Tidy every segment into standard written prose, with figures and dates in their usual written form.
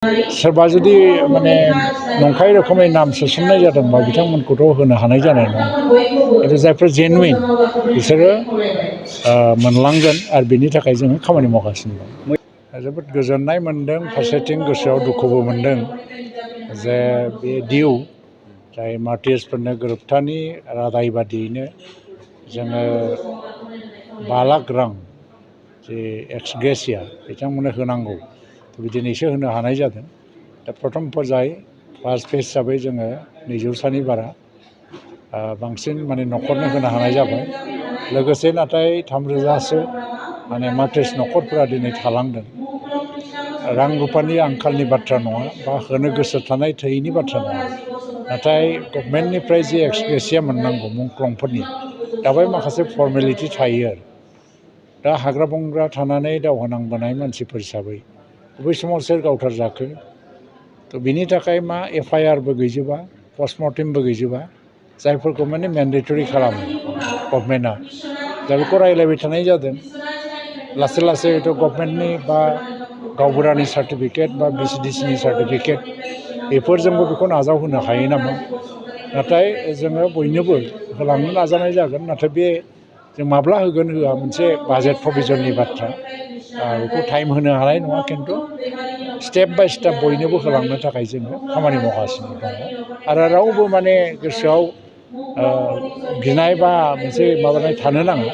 सोरबा जुदि माने नंखाय रोखोमै नाम सोसननाय जादोंबा बिथांमोनखौथ' होनो हानाय जानाय नङा। खिन्थु जायफोर जेनुइन बिसोरो मोनलांगोन आरो बिनि थाखाय जोङो खामानि मावगासिनो दं। जोबोद गोजोननाय मोनदों, फारसेथिं गोसोआव दुखुबो मोनदों जे बे दिउ जाय मार्टियार्सफोरनो गोरोबथानि रादाय बादियैनो जोङो 5 लाख रां जे एक्स ग्रेसिया बिथांमोननो होनांगौ, दिनैसो होनो हानाय जादों। दा प्रथम पर्याय फार्स्ट फेज हिसाबै जोङो 200 बारा बांसिन माने न'खरनो होनो हानाय जाबाय। लोगोसे नाथाय 3,000सो माने मार्टियार्स न'खरफोरा दिनै थालांदों। रां रुपानि आंखालनि बाथ्रा नङा बा होनो गोसो थानाय थोयैनि बाथ्रा नङा, नाथाय गभर्नमेन्टनिफ्राय जे एक्स ग्रेसिया मोननांगौ मुंख्लंफोरनि दा बै माखासे फर्मेलिटि थायो आरो। दा हाग्रा बंग्रा थानानै दावहा नांबोनाय मानसिफोर हिसाबै बै समाव सोर गावथार जाखो, थ' बिनि थाखाय मा FIRबो गैजोबा, पस्टमर्टेमबो गैजोबा, जायफोरखौ माने मेन्डेटरि खालामो गभर्नमेन्टआ। दा बेखौ रायज्लायबाय थानाय जादों। लासै लासै हयथ' गभर्नमेन्टनि बा गावबुरानि सार्टिफिकेट बा VCDCनि सार्टिफिकेट बेफोरजोंबो बेखौ नाजावहोनो हायो नामा। नाथाय जोङो बयनोबो होलांनो नाजानाय जागोन। नाथाय बे जों माब्ला होगोन होआ मोनसे बाजेट प्रभिजननि बाथ्रा, बेखौ टाइम होनो हानाय नङा। खिन्थु स्टेप बाय स्टेप बयनोबो होलांनो थाखाय जोङो खामानि मावगासिनो दङ। आरो रावबो माने गोसोआव गिनाय बा मोनसे माबानाय थानो नाङा,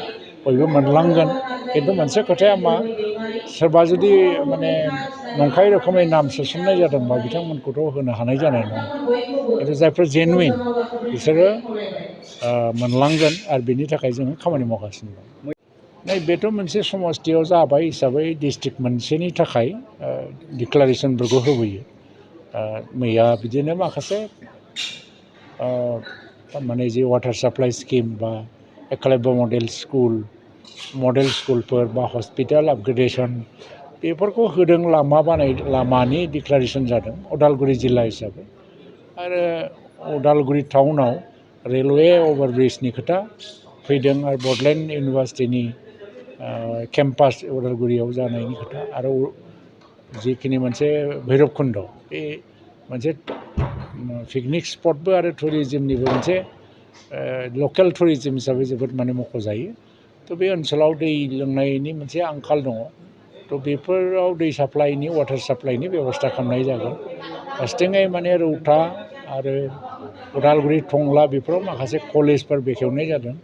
बयबो मोनलांगोन। खिन्थु मोनसे खोथाया मा, सोरबा जुदि माने नंखाय रोखोमै नाम सोसननाय जादोंबा बिथांमोनखौथ' होनो हानाय जानाय नङा। खिन्थु जायफोर जेनुइन बिसोरो मोनलांगोन आरो बिनि थाखाय जोङो खामानि मावगासिनो दं। बेथ' मोनसे समस्थियाव जाबाय हिसाबै डिस्ट्रिक्ट मोनसेनि थाखाय डिक्लारेसनफोरखौ होबोयो। मैया बिदिनो माखासे माने जे वाटार साप्लाइ स्किम बा एकलव्य मडेल स्कुलफोर बा हस्पिटाल आपग्रेडेसन बेफोरखौ होदों। लामानि डिक्लारेसन जादों उदालगुरि जिल्ला हिसाबै। आरो उदालगुरि टाउनाव रेलवे अभारब्रिजनि खोथा फैदों आरो बड'लेण्ड इउनिभारसिटिनि केम्पास उदालगुरियाव जानायनि खोथा, आरो जिखिनि मोनसे भैरबकुन्द बे मोनसे पिकनिक स्पटबो आरो टुरिजिमनिबो मोनसे लकेल टुरिजिम हिसाबै जोबोद माने मख'जायो। थ' बे ओनसोलाव दै लोंनायनि मोनसे आंखाल दङ। थ' बेफोराव दै साप्लाइनि वाटार साप्लाइनि बेब'स्था खालामनाय जागोन। फारसेथिङै माने रौता आरो उदालगुरि टंला बेफोराव माखासे कलेजफोर बेखेवनाय जादों।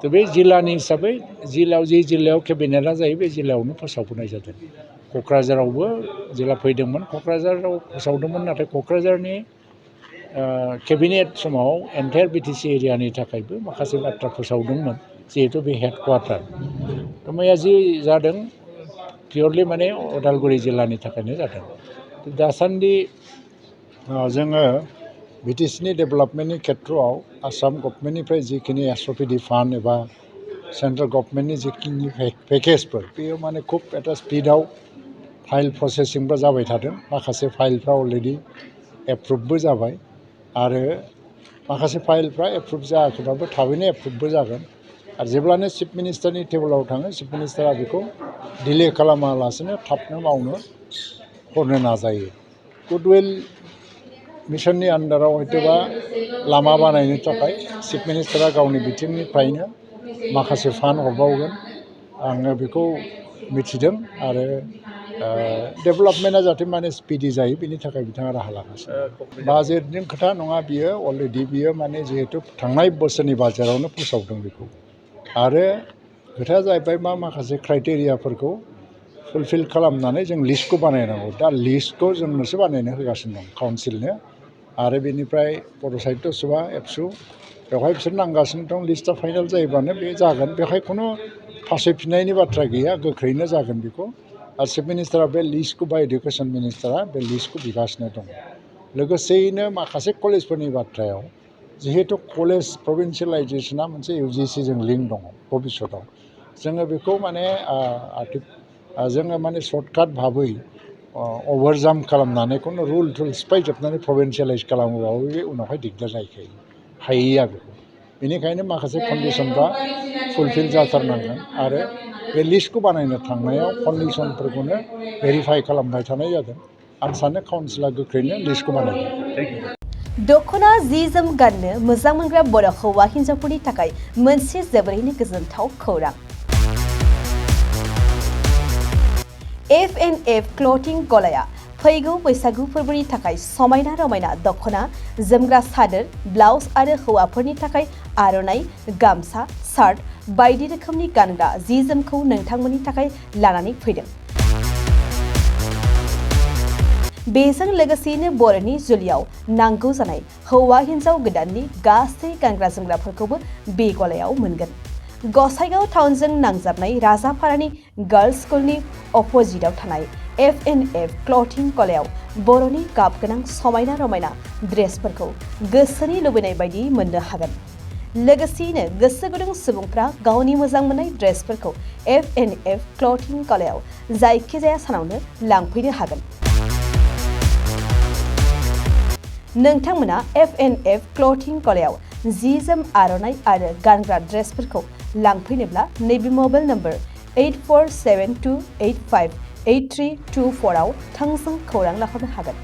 थ' बे जिल्लानि हिसाबै जि जिल्लायाव केबिनेटआ जायो बे जिल्लायावनो फोसावबोनाय जादों। क'क्राझारावबो जेला फैदोंमोन क'क्राझाराव फोसावदोंमोन, नाथाय क'क्राझारनि केबिनेट समाव एन्टायार BTC एरियानि थाखायबो माखासे बाथ्रा फोसावदोंमोन, जिहेथु बे हेडकुवार्टार। थ' मैया जि जादों पियरलि माने उदालगुरि जिल्लानि थाखायनो जादों। दासान्दि जोङो BTCनि डेभेलपमेन्टनि खेथ्रआव आसाम गभर्नमेन्टनिफ्राय जिखिनि SOPD फान्ड एबा सेन्ट्रेल गभर्नमेन्टनि जिखिनि पेकेजफोर बेयो माने खुब एटा स्पिडआव फाइल प्रसेसिंबो जाबाय थादों। माखासे फाइलफ्रा अलरेडि एप्रुभबो जाबाय आरो माखासे फाइलफ्रा एप्रुभ जायाखैबाबो थाबैनो एप्रुभबो जागोन। आरो जेब्लानो चिफ मिनिस्टारनि टेबोलाव थाङो चिफ मिनिस्टारा बेखौ डिले खालामालासिनो थाबनो मावनो हरनो नाजायो। गुडविल मिसननि आन्दाराव हयथ'बा लामा बानायनो थाखाय चिफ मिनिस्टारा गावनि बिथिंनिफ्रायनो माखासे फान्ड हरबावगोन, आङो बेखौ मिथिदों। आरो डेभेलपमेन्टआ जाहाथे माने स्पिडि जायो बेनि थाखाय बिथाङा राहा लागासिनो। बाजेटनि खोथा नङा, बियो अलरेडि बियो माने जिहेथु थांनाय बोसोरनि बाजेटआवनो फोसावदों बेखौ। आरो खोथाया जाहैबाय माखासे क्राइटेरियाफोरखौ फुलफिल खालामनानै जों लिस्टखौ बानायनांगौ। दा लिस्टखौ जोंनोसो बानायनो होगासिनो दं काउन्सिलनो। आरो बेनिफ्राय बड' साहित्य सभा एबसु बेवहाय बिसोर नांगासिनो दं। लिस्टआ फाइनाल जायोबानो बे जागोन, बेवहाय खुनु फासयफिननायनि बाथ्रा गैया, गोख्रैनो जागोन बेखौ। आरो चिफ मिनिस्टारा बे लिस्टखौ बा इडुकेसन मिनिस्टारा बे लिस्टखौ बिगासिनो दं। लोगोसेयैनो माखासे कलेजफोरनि बाथ्रायाव जिहेतु कलेज प्रभिन्सियेलाइजेसना मोनसे UGCजों लिंक दङ भबिसतआव, जोङो बेखौ माने जोङो माने सर्टकाट भाबै अभारजाम्प खालामनानै खुनु रुल सिफायजोबनानै प्रभिन्सियेलाइज खालामोबाबो बे उनावहाय दिगदार जाहैखायो, हाहैया बेखौ। बेनिखायनो माखासे कन्डिसनफ्रा फुलफिल जाथारनांगोन। आरो बे लिस्टखौ बानायनो थांनायाव कन्डिसनफोरखौनो भेरिफाइ खालामबाय थानाय जादों। आं सानो काउन्सिला गोख्रैनो लिस्टखौ बानायगोन। दखना जि जोम गाननो मोजां मोनग्रा बर' हौवा हिन्जावफोरनि थाखाय मोनसे जोबोरैनो गोजोनथाव खौरां। F&F क्लथिं गलाया फैगौ बैसागु फोरबोनि थाखाय समायना रमायना दखना, जोमग्रा सादोर, ब्लाउज आरो हौवाफोरनि थाखाय आर'नाइ, गामसा, शार्ट बायदि रोखोमनि गानग्रा जि जोमखौ नोंथांमोननि थाखाय लानानै फैदों। बेजों लोगोसेनो बर'नि जुलियाव नांगौ जानाय हौवा हिन्जाव गोदाननि गासै गानग्रा जोमग्राफोरखौबो बे गलायाव मोनगोन। गसाइगाव टाउनजों नांजाबनाय राजापारानि गार्लस स्कुलनि अपोजिटआव थानाय F&F क्लथिं गलायाव बर'नि गाब गोनां समायना रमायना ड्रेसफोरखौ गोसोनि लुबैनाय बायदि मोननो हागोन। लोगोसेयैनो गोसो गुदुं सुबुंफ्रा गावनि मोजां मोननाय ड्रेसफोरखौ F&F क्लथिं गलायाव जायखिजाया सानावनो लांफैनो हागोन। नोंथांमोना F&F क्लथिं गलायाव जि जोम, आर'नाइ आरो गानग्रा ड्रेसफोरखौ लांफैनोब्ला नैबे मबाइल नम्बर 8472858324 आव थोंजों खौरां लाहरनो हागोन।